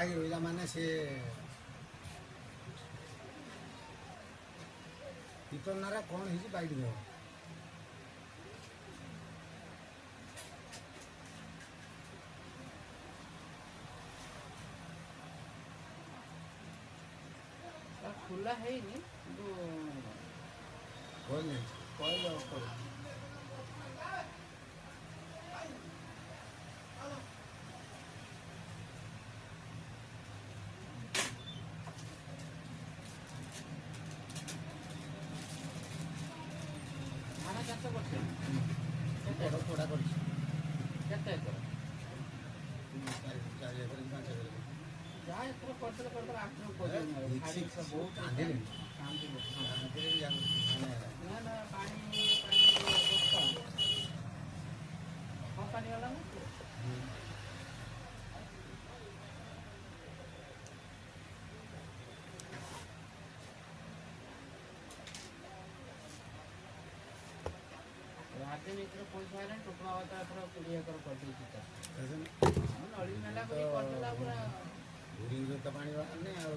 ହେଇକି ରହିଲା ମାନେ ସେ ଭିତର ନାରା କ'ଣ ହେଇଛି ବାଇଟ୍ ଦେବ। ଖୋଲା ହେଇନି କିନ୍ତୁ କହିଲେ କହିଲେ ଉପରେ ଧାନ ଚାଷ କରୁছে ବଡ଼ ପୋଡ଼ା କରିଛି କେତେ ଏକର 4 ଏକର 5 ଏକର ଯାହା ଏଥର କରିଦେଲେ କରିଦେଲେ ଆଠ ବହୁତ କାନ୍ଦିଲେ ନା ନା ପାଣି କମ୍ପାନୀ ଗଲା ନା ରାଜନ ଏଥର ପଇସା ହେଲାଣି ଟୋକମା ବାତା ଏଥର 20 ଏକର କରିଦେଇଛି ନଳୀ ମେଲା କରି କରିଦେଲା ପୁରା ପାଣି ବାହାରୁନି ଆଉ